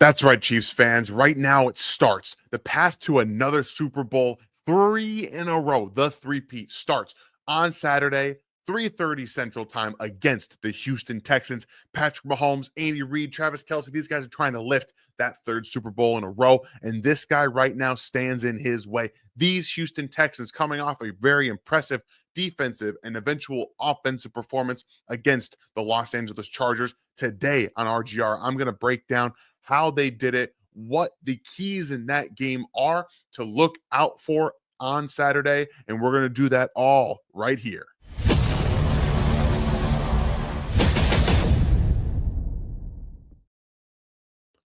That's right, Chiefs fans. Right now it starts. The path to another Super Bowl, 3 in a row. The three-peat starts on Saturday, 3:30 Central Time against the Houston Texans. Patrick Mahomes, Andy Reid, Travis Kelce, these guys are trying to lift that third Super Bowl in a row, and this guy right now stands in his way. These Houston Texans coming off a very impressive defensive and eventual offensive performance against the Los Angeles Chargers. Today on RGR, I'm going to break down how they did it, what the keys in that game are to look out for on Saturday. And we're going to do that all right here.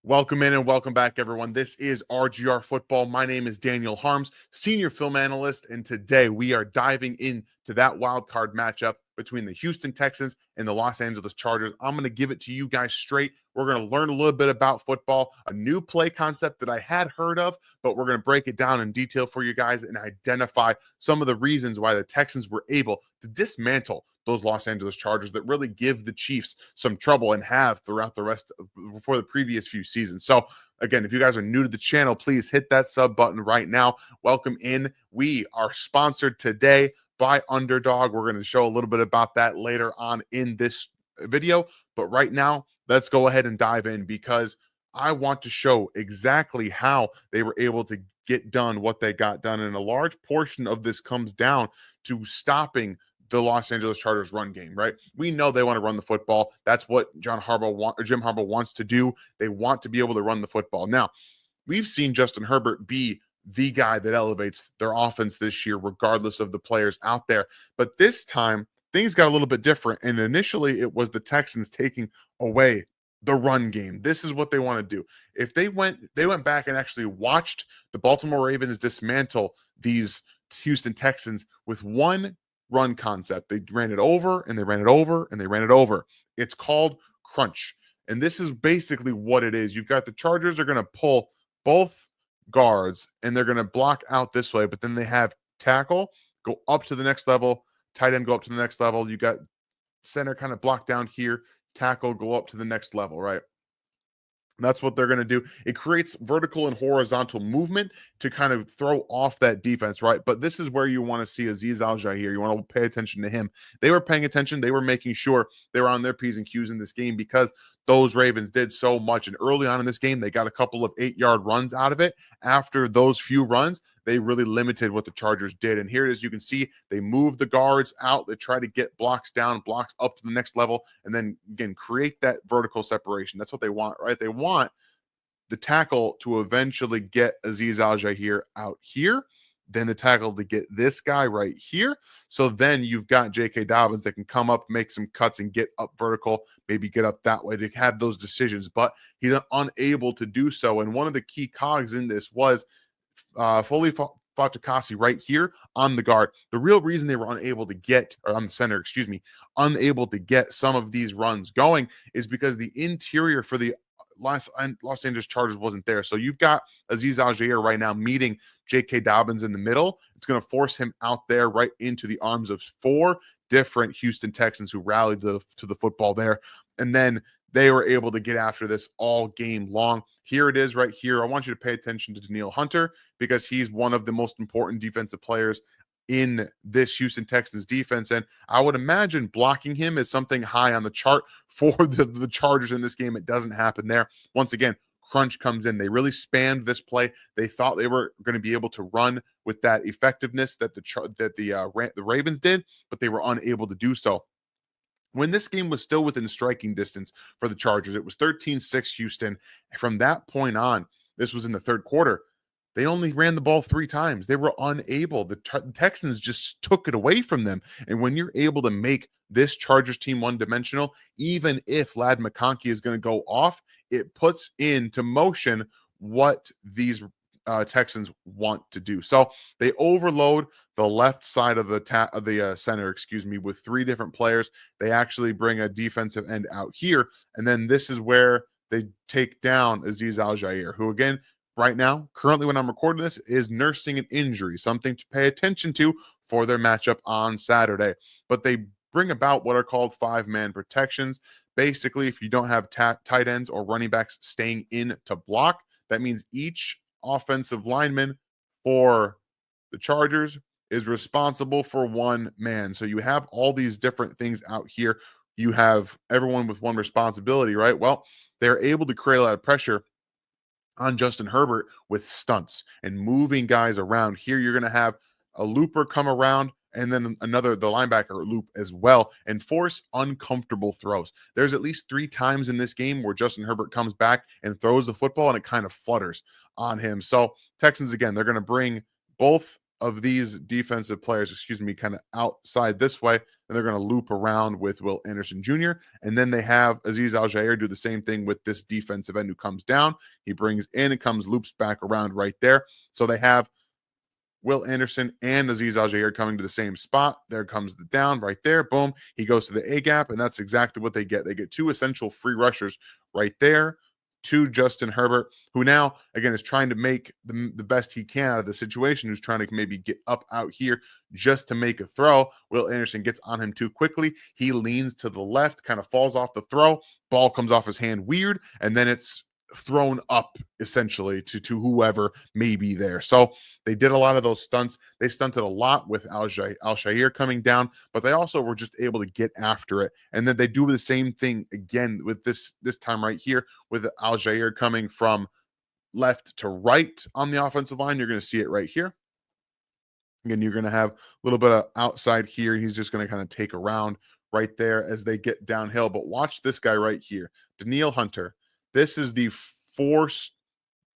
Welcome in and welcome back, everyone. This is RGR Football. My name is Daniel Harms, senior film analyst, and today we are diving into that wild card matchup between the Houston Texans and the Los Angeles Chargers. I'm going to give it to you guys straight. We're going to learn a little bit about football, a new play concept that I had heard of, but we're going to break it down in detail for you guys and identify some of the reasons why the Texans were able to dismantle those Los Angeles Chargers that really give the Chiefs some trouble and have throughout the rest of before the previous few seasons. So again, if you guys are new to the channel, please hit that sub button right now. Welcome in. We are sponsored today by Underdog. We're going to show a little bit about that later on in this video. But right now, let's go ahead and dive in because I want to show exactly how they were able to get done what they got done. And a large portion of this comes down to stopping the Los Angeles Chargers run game, right? We know they want to run the football. That's what Jim Harbaugh wants to do. They want to be able to run the football. Now, we've seen Justin Herbert be the guy that elevates their offense this year, regardless of the players out there. But this time, things got a little bit different. And initially, it was the Texans taking away the run game. This is what they want to do. If they went back and actually watched the Baltimore Ravens dismantle these Houston Texans with one run concept. They ran it over and they ran it over and they ran it over. It's called crunch. And this is basically what it is. You've got the Chargers are going to pull both guards and they're going to block out this way, but then they have tackle go up to the next level, tight end go up to the next level. You got center kind of block down here, tackle go up to the next level, right? That's what they're going to do. It creates vertical and horizontal movement to kind of throw off that defense, right? But this is where you want to see Azeez Al-Shaair. You want to pay attention to him. They were paying attention. They were making sure they were on their P's and Q's in this game because those Ravens did so much. And early on in this game, they got a couple of 8-yard runs out of it. After those few runs, they really limited what the Chargers did. And here it is. You can see they move the guards out. They try to get blocks down, blocks up to the next level, and then, again, create that vertical separation. That's what they want, right? They want the tackle to eventually get Azeez Al-Shaair out here, then the tackle to get this guy right here. So then you've got J.K. Dobbins that can come up, make some cuts, and get up vertical, maybe get up that way to have those decisions. But he's unable to do so. And one of the key cogs in this was Foley Fatukasi right here on the guard. The real reason they were unable to get, or on the center, excuse me, unable to get some of these runs going is because the interior for the Los Angeles Chargers wasn't there. So you've got Azeez Al-Shaair right now meeting J.K. Dobbins in the middle. It's going to force him out there right into the arms of 4 different Houston Texans who rallied to the football there. And then they were able to get after this all game long. Here it is right here. I want you to pay attention to Danielle Hunter because he's one of the most important defensive players in this Houston Texans defense. And I would imagine blocking him is something high on the chart for the Chargers in this game. It doesn't happen there. Once again, crunch comes in. They really spanned this play. They thought they were going to be able to run with that effectiveness that the Ravens did, but they were unable to do so. When this game was still within striking distance for the Chargers, it was 13-6 Houston. From that point on, this was in the third quarter, they only ran the ball 3 times. They were unable. The Texans just took it away from them. And when you're able to make this Chargers team one-dimensional, even if Ladd McConkey is going to go off, it puts into motion what these Texans want to do. So they overload the left side of the center, with 3 different players. They actually bring a defensive end out here. And then this is where they take down Azeez Al-Shaair, who, again, right now, currently when I'm recording this, is nursing an injury, something to pay attention to for their matchup on Saturday. But they bring about what are called 5-man protections. Basically, if you don't have tight ends or running backs staying in to block, that means each offensive lineman for the Chargers is responsible for one man. So you have all these different things out here. You have everyone with one responsibility, right? Well, they're able to create a lot of pressure on Justin Herbert with stunts and moving guys around. Here, you're going to have a looper come around and then the linebacker loop as well, and force uncomfortable throws. There's at least 3 times in this game where Justin Herbert comes back and throws the football and it kind of flutters on him. So Texans, again, they're going to bring both of these defensive players, kind of outside this way, and they're going to loop around with Will Anderson Jr. And then they have Azeez Al-Jair do the same thing with this defensive end who comes down. He brings in and comes loops back around right there. So they have Will Anderson and Azeez Al-Jair coming to the same spot. There comes the down right there. Boom. He goes to the A gap, and that's exactly what they get. They get 2 essential free rushers right there to Justin Herbert, who now, again, is trying to make the best he can out of the situation, who's trying to maybe get up out here just to make a throw. Will Anderson gets on him too quickly. He leans to the left, kind of falls off the throw. Ball comes off his hand weird, and then it's thrown up essentially to whoever may be there. So they did a lot of those stunts. They stunted a lot with Al-Shair coming down, but they also were just able to get after it. And then they do the same thing again with this time right here with Al-Shair coming from left to right on the offensive line. You're going to see it right here. Again, you're going to have a little bit of outside here. He's just going to kind of take around right there as they get downhill. But watch this guy right here, Danielle Hunter. This is the force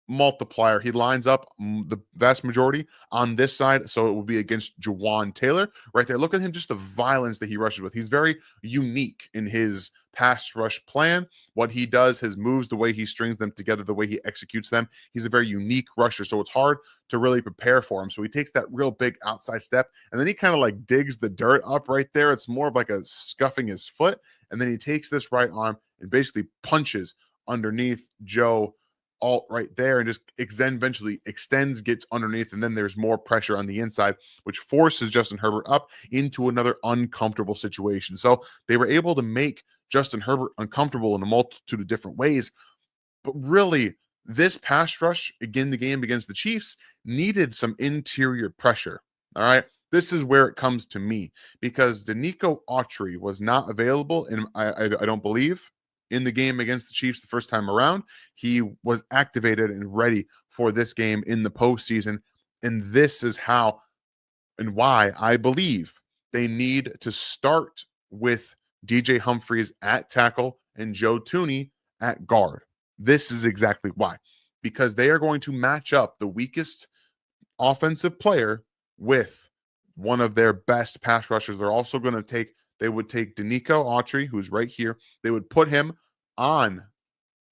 multiplier. He lines up the vast majority on this side, so it will be against Jawan Taylor right there. Look at him, just the violence that he rushes with. He's very unique in his pass rush plan. What he does, his moves, the way he strings them together, the way he executes them. He's a very unique rusher, so it's hard to really prepare for him. So he takes that real big outside step, and then he kind of like digs the dirt up right there. It's more of like a scuffing his foot, and then he takes this right arm and basically punches underneath Joe Alt right there, and just then eventually extends, gets underneath, and then there's more pressure on the inside, which forces Justin Herbert up into another uncomfortable situation. So they were able to make Justin Herbert uncomfortable in a multitude of different ways. But really, this pass rush, again, the game against the Chiefs, needed some interior pressure. All right. This is where it comes to me, because Danico Autry was not available, and I don't believe, in the game against the Chiefs the first time around. He was activated and ready for this game in the postseason. And this is how and why I believe they need to start with DJ Humphries at tackle and Joe Thuney at guard. This is exactly why. Because they are going to match up the weakest offensive player with one of their best pass rushers. They would take Danico Autry, who's right here. They would put him on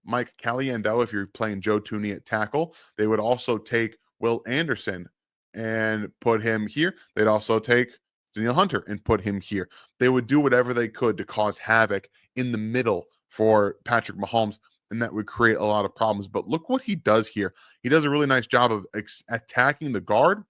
Mike Caliendo if you're playing Joe Thuney at tackle. They would also take Will Anderson and put him here. They'd also take Danielle Hunter and put him here. They would do whatever they could to cause havoc in the middle for Patrick Mahomes, and that would create a lot of problems. But look what he does here. He does a really nice job of attacking the guard,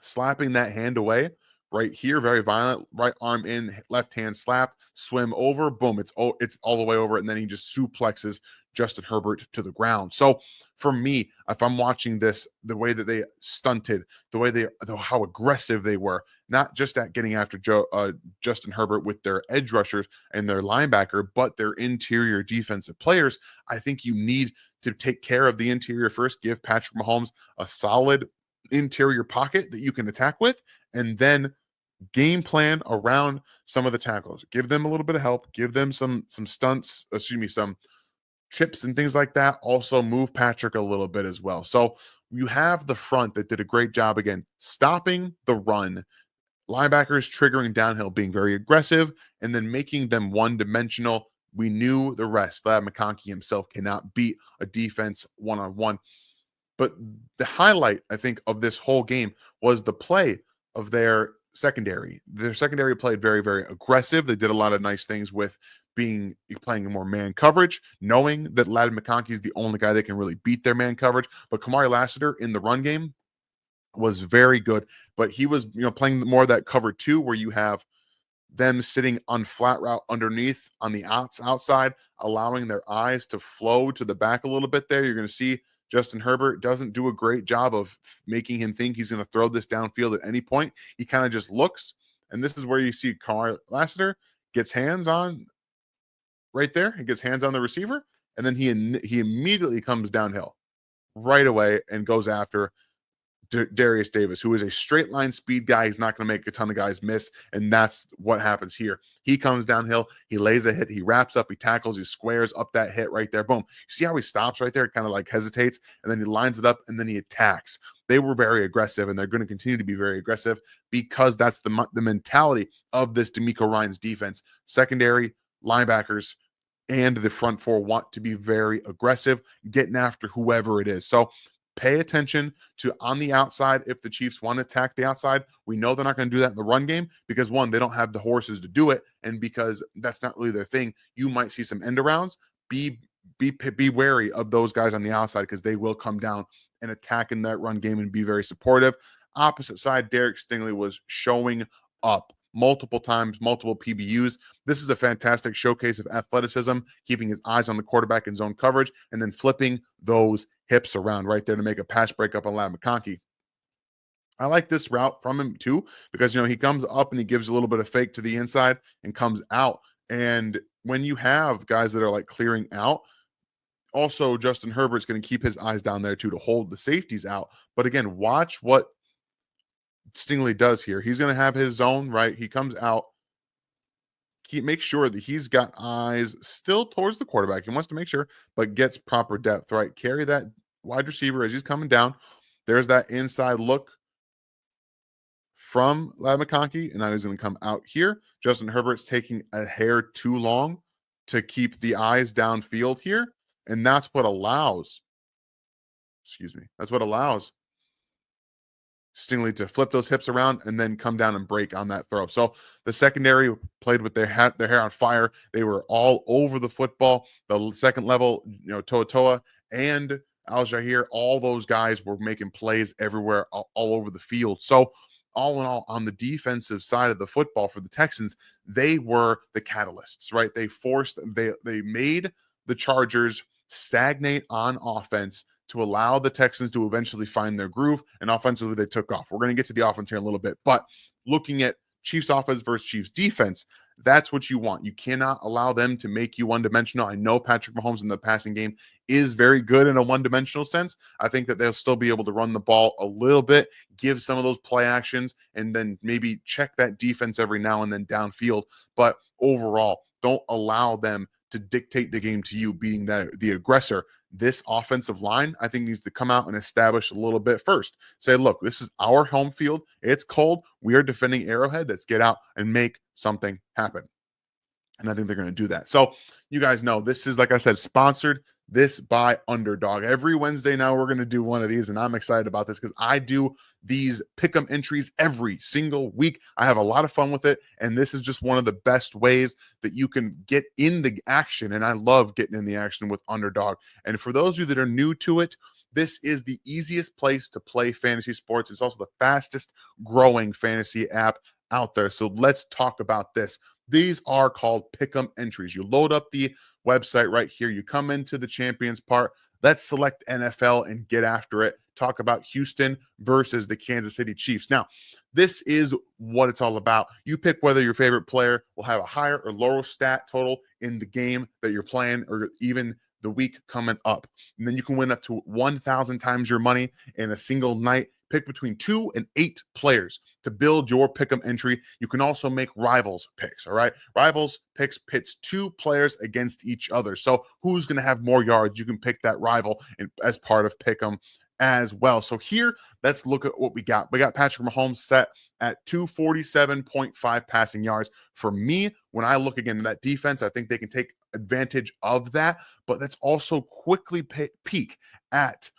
slapping that hand away right here, very violent, right arm in, left hand slap, swim over, boom, it's all the way over, and then he just suplexes Justin Herbert to the ground. So for me, if I'm watching this, the way that they stunted, how aggressive they were, not just at getting after Justin Herbert with their edge rushers and their linebacker, but their interior defensive players, I think you need to take care of the interior first, give Patrick Mahomes a solid interior pocket that you can attack with, and then game plan around some of the tackles. Give them a little bit of help, give them some stunts, some chips and things like that. Also move Patrick a little bit as well. So you have the front that did a great job, again, stopping the run, linebackers triggering downhill, being very aggressive, and then making them one-dimensional. We knew the rest. Ladd McConkey himself cannot beat a defense one-on-one. But the highlight, I think, of this whole game was the play of their secondary. Their secondary played very, very aggressive. They did a lot of nice things with playing more man coverage, knowing that Ladd McConkey is the only guy that can really beat their man coverage. But Kamari Lassiter in the run game was very good. But he was, playing more of that cover two, where you have them sitting on flat route underneath on the outside, allowing their eyes to flow to the back a little bit there. You're going to see Justin Herbert doesn't do a great job of making him think he's going to throw this downfield at any point. He kind of just looks, and this is where you see Carl Lassiter gets hands on right there. He gets hands on the receiver, and then he immediately comes downhill right away and goes after Darius Davis, who is a straight line speed guy. He's not going to make a ton of guys miss, and that's what happens here. He comes downhill, he lays a hit, he wraps up, he tackles, he squares up that hit right there. Boom. You see how he stops right there, kind of like hesitates, and then he lines it up, and then he attacks. They were very aggressive, and they're going to continue to be very aggressive because that's the mentality of this DeMeco Ryans defense. Secondary, linebackers, and the front four want to be very aggressive, getting after whoever it is. So pay attention to on the outside. If the Chiefs want to attack the outside, we know they're not going to do that in the run game because, one, they don't have the horses to do it, and because that's not really their thing. You might see some end arounds. Be wary of those guys on the outside because they will come down and attack in that run game and be very supportive. Opposite side, Derek Stingley was showing up multiple times, multiple PBUs. This is a fantastic showcase of athleticism, keeping his eyes on the quarterback in zone coverage, and then flipping those hips around right there to make a pass breakup on Ladd McConkey. I like this route from him too, because, he comes up and he gives a little bit of fake to the inside and comes out. And when you have guys that are like clearing out, also Justin Herbert's going to keep his eyes down there too to hold the safeties out. But again, watch what Stingley does here. He's going to have his zone, right? He comes out. Make sure that he's got eyes still towards the quarterback. He wants to make sure, but gets proper depth, right? Carry that wide receiver as he's coming down. There's that inside look from Ladd McConkey, and now he's going to come out here. Justin Herbert's taking a hair too long to keep the eyes downfield here, and that's what allows, that's what allows Stingley to flip those hips around and then come down and break on that throw. So the secondary played with their hair on fire. They were all over the football. The second level, Toa and Al Jahir, all those guys were making plays everywhere, all over the field. So all in all, on the defensive side of the football for the Texans, they were the catalysts, right? They made the Chargers stagnate on offense to allow the Texans to eventually find their groove, and offensively they took off. We're going to get to the offense here in a little bit, but looking at Chiefs offense versus Chiefs defense, that's what you want. You cannot allow them to make you one-dimensional. I know Patrick Mahomes in the passing game is very good in a one-dimensional sense. I think that they'll still be able to run the ball a little bit, give some of those play actions, and then maybe check that defense every now and then downfield. But overall, don't allow them to dictate the game to you, being the aggressor. This offensive line, I think, needs to come out and establish a little bit first. Say, look, this is our home field. It's cold. We are defending Arrowhead. Let's get out and make something happen. And I think they're going to do that. So you guys know this is, like I said, sponsored this by Underdog. Every Wednesday now we're going to do one of these, and I'm excited about this because I do these pick'em entries every single week. I have a lot of fun with it, and this is just one of the best ways that you can get in the action, and I love getting in the action with Underdog. And for those of you that are new to it, this is the easiest place to play fantasy sports. It's also the fastest growing fantasy app out there. So let's talk about this. These are called pick'em entries. You load up the website right here. You come into the champions part. Let's select NFL and get after it. Talk about Houston versus the Kansas City Chiefs. Now, this is what it's all about. You pick whether your favorite player will have a higher or lower stat total in the game that you're playing, or even the week coming up. And then you can win up to 1,000 times your money in a single night. Pick between 2 and 8 players to build your pick'em entry. You can also make rivals picks, all right? Rivals picks pits 2 players against each other. So who's going to have more yards? You can pick that rival as part of pick'em as well. So here, let's look at what we got. We got Patrick Mahomes set at 247.5 passing yards. For me, when I look again at that defense, I think they can take advantage of that, but let's also quickly peek at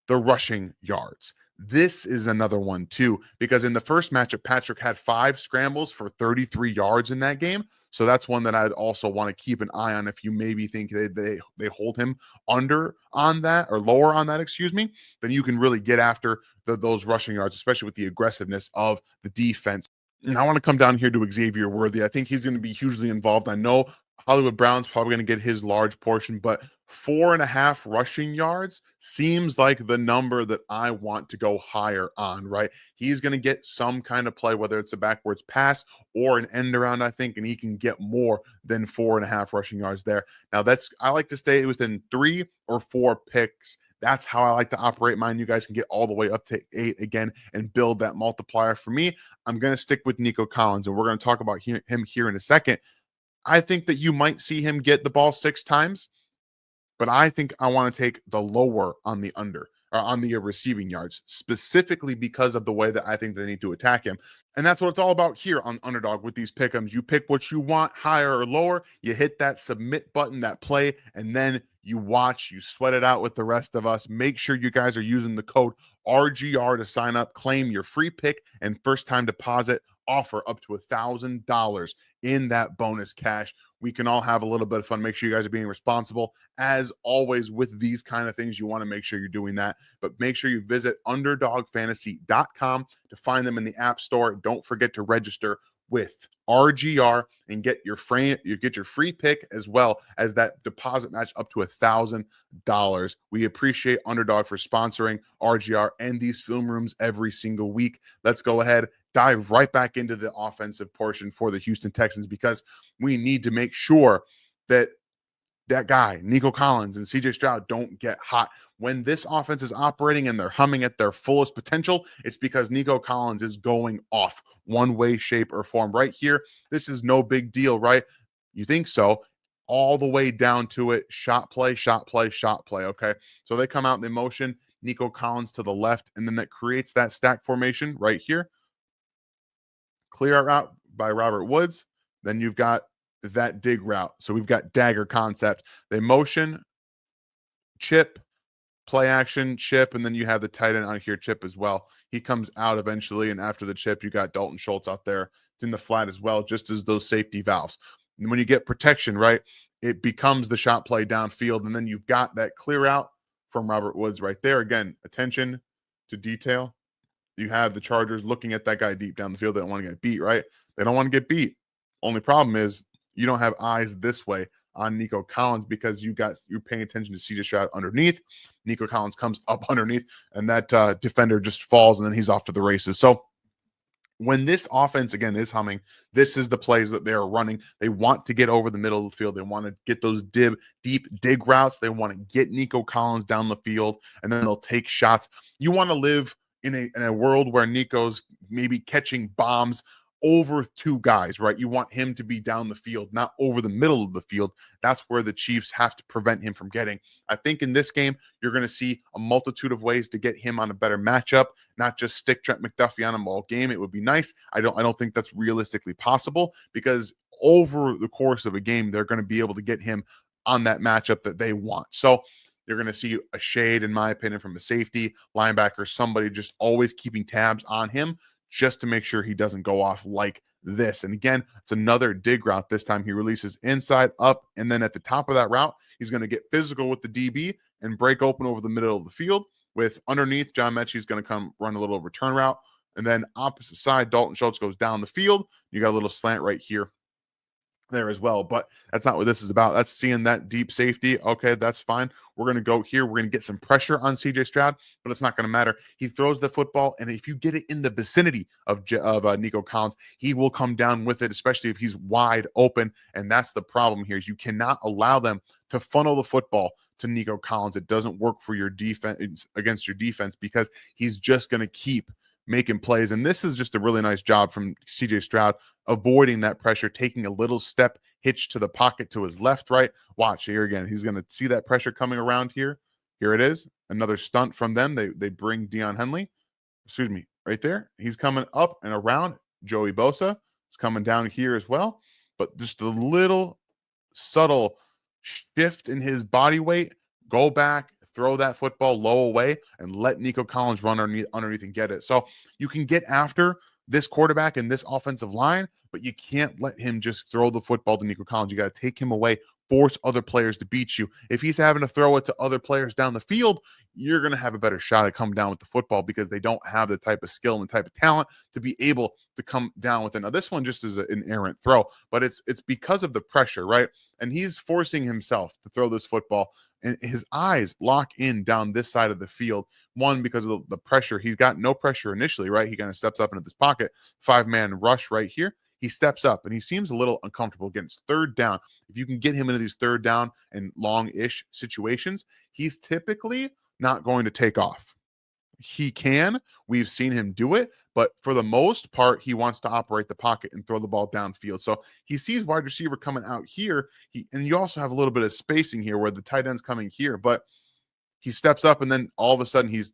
the rushing yards. This is another one too, because in the first matchup, Patrick had 5 scrambles for 33 yards in that game. So that's one that I'd also want to keep an eye on if you maybe think they hold him under on that, or lower on that, excuse me, then you can really get after those rushing yards, especially with the aggressiveness of the defense. And I want to come down here to Xavier Worthy. I think he's going to be hugely involved. I know Hollywood Brown's probably going to get his large portion, but 4.5 rushing yards seems like the number that I want to go higher on, right? He's going to get some kind of play, whether it's a backwards pass or an end around, I think, and he can get more than 4.5 rushing yards there. Now, I like to stay within 3 or 4 picks. That's how I like to operate mine. You guys can get all the way up to 8 again and build that multiplier. For me, I'm going to stick with Nico Collins, and we're going to talk about him here in a second. I think that you might see him get the ball 6 times, but I think I want to take the lower on the under or on the receiving yards, specifically because of the way that I think they need to attack him. And that's what it's all about here on Underdog with these pick'ems. You pick what you want, higher or lower. You hit that submit button, that play, and then you watch, you sweat it out with the rest of us. Make sure you guys are using the code RGR to sign up, claim your free pick and first time deposit offer up to $1,000 in that bonus cash. We can all have a little bit of fun. Make sure you guys are being responsible. As always, with these kind of things, you want to make sure you're doing that. But make sure you visit underdogfantasy.com to find them in the App Store. Don't forget to register with RGR and get your free pick as well as that deposit match up to $1,000. We appreciate Underdog for sponsoring RGR and these film rooms every single week. Let's go ahead, dive right back into the offensive portion for the Houston Texans, because we need to make sure that guy, Nico Collins and CJ Stroud, don't get hot. When this offense is operating and they're humming at their fullest potential, it's because Nico Collins is going off one way, shape, or form. Right here, this is no big deal, right? You think so? All the way down to it, shot play, shot play, shot play, okay? So they come out in the motion, Nico Collins to the left, and then that creates that stack formation right here. Clear out by Robert Woods. Then you've got that dig route. So we've got dagger concept. They motion, chip, play action, chip, and then you have the tight end out here, chip as well. He comes out eventually, and after the chip, you got Dalton Schultz out there in the flat as well, just as those safety valves. And when you get protection, right, it becomes the shot play downfield, and then you've got that clear out from Robert Woods right there. Again, attention to detail. You have the Chargers looking at that guy deep down the field. They don't want to get beat, right? They don't want to get beat. Only problem is you don't have eyes this way on Nico Collins because you're paying attention to CJ Stroud underneath. Nico Collins comes up underneath, and that defender just falls, and then he's off to the races. So when this offense, again, is humming, this is the plays that they're running. They want to get over the middle of the field. They want to get those deep dig routes. They want to get Nico Collins down the field, and then they'll take shots. You want to live in a world where Nico's maybe catching bombs over 2 guys, right? You want him to be down the field, not over the middle of the field. That's where the Chiefs have to prevent him from getting. I think in this game, you're going to see a multitude of ways to get him on a better matchup, not just stick Trent McDuffie on him all game. It would be nice. I don't think that's realistically possible, because over the course of a game, they're going to be able to get him on that matchup that they want. So you're going to see a shade, in my opinion, from a safety, linebacker, somebody just always keeping tabs on him, just to make sure he doesn't go off like this. And again, it's another dig route. This time he releases inside, up, and then at the top of that route, he's going to get physical with the DB and break open over the middle of the field. With underneath, John Mechie's going to come run a little return route. And then opposite side, Dalton Schultz goes down the field. You got a little slant right here there as well, but that's not what this is about. That's seeing that deep safety. Okay, that's fine. We're going to go here. We're going to get some pressure on CJ Stroud, but it's not going to matter. He throws the football, and if you get it in the vicinity of Nico Collins, he will come down with it, especially if he's wide open. And that's the problem here, is you cannot allow them to funnel the football to Nico Collins. It doesn't work for your defense, against your defense, because he's just going to keep making plays. And this is just a really nice job from CJ Stroud, avoiding that pressure, taking a little step hitch to the pocket to his left, right. Watch here again. He's going to see that pressure coming around here. Here it is. Another stunt from them. They bring Deion Henley. Excuse me, right there. He's coming up and around. Joey Bosa is coming down here as well. But just a little subtle shift in his body weight. Go back, throw that football low away, and let Nico Collins run underneath and get it. So you can get after this quarterback and this offensive line, but you can't let him just throw the football to Nico Collins. You got to take him away force other players to beat you. If he's having to throw it to other players down the field, you're going to have a better shot at coming down with the football because they don't have the type of skill and the type of talent to be able to come down with it. Now, this one just is an errant throw, but it's because of the pressure, right? And he's forcing himself to throw this football, and his eyes lock in down this side of the field. One, because of the pressure. He's got no pressure initially, right? He kind of steps up into this pocket, 5-man rush right here. He steps up and he seems a little uncomfortable against third down. If you can get him into these third down and long-ish situations, he's typically not going to take off. He can. We've seen him do it, but for the most part, he wants to operate the pocket and throw the ball downfield. So he sees wide receiver coming out here. And you also have a little bit of spacing here where the tight end's coming here, but he steps up and then all of a sudden he's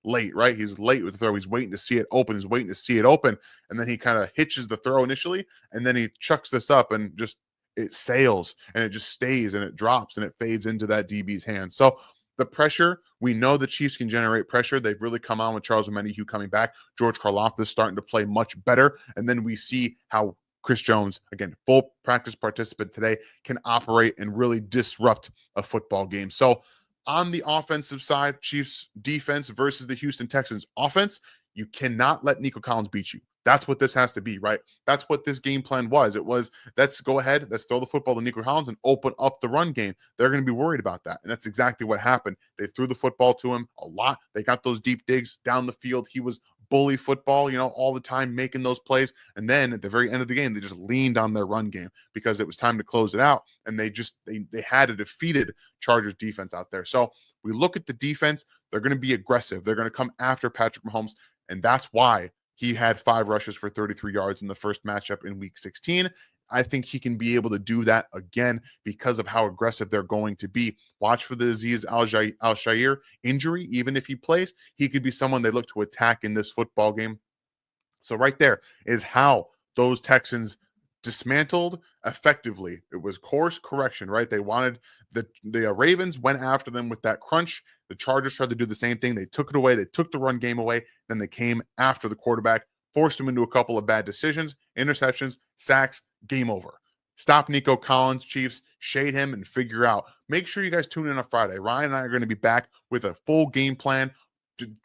late, right? He's late with the throw. He's waiting to see it open. He's waiting to see it open. And then he kind of hitches the throw initially. And then he chucks this up and just it sails and it just stays and it drops and it fades into that DB's hand. So the pressure, we know the Chiefs can generate pressure. They've really come on with Charles Omenihu coming back. George Karlaftis starting to play much better. And then we see how Chris Jones, again, full practice participant today, can operate and really disrupt a football game. So on the offensive side, Chiefs defense versus the Houston Texans offense, you cannot let Nico Collins beat you. That's what this has to be, right? That's what this game plan was. It was, let's go ahead, let's throw the football to Nico Collins and open up the run game. They're going to be worried about that. And that's exactly what happened. They threw the football to him a lot. They got those deep digs down the field. He was bully football, all the time making those plays. And then at the very end of the game, they just leaned on their run game because it was time to close it out. And they had a defeated Chargers defense out there. So we look at the defense, they're going to be aggressive. They're going to come after Patrick Mahomes. And that's why he had 5 rushes for 33 yards in the first matchup in week 16. I think he can be able to do that again because of how aggressive they're going to be. Watch for the Azeez Al-Shaair injury. Even if he plays, he could be someone they look to attack in this football game. So right there is how those Texans dismantled effectively. It was course correction, right? They wanted the Ravens went after them with that crunch. The Chargers tried to do the same thing. They took it away. They took the run game away. Then they came after the quarterback, forced him into a couple of bad decisions, interceptions, sacks, game over. Stop Nico Collins, Chiefs, shade him and figure out. Make sure you guys tune in on Friday. Ryan and I are going to be back with a full game plan,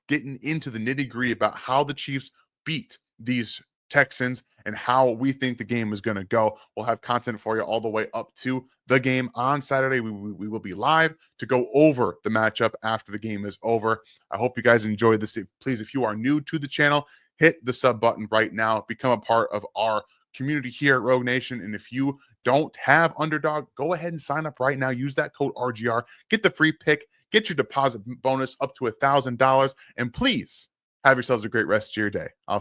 getting into the nitty-gritty about how the Chiefs beat these Texans and how we think the game is going to go. We'll have content for you all the way up to the game on Saturday. We will be live to go over the matchup after the game is over. I hope you guys enjoyed this. Please, if you are new to the channel, hit the sub button right now. Become a part of our community here at Rogue Nation. And if you don't have Underdog, go ahead and sign up right now. Use that code RGR. Get the free pick. Get your deposit bonus up to $1,000. And please have yourselves a great rest of your day. I'll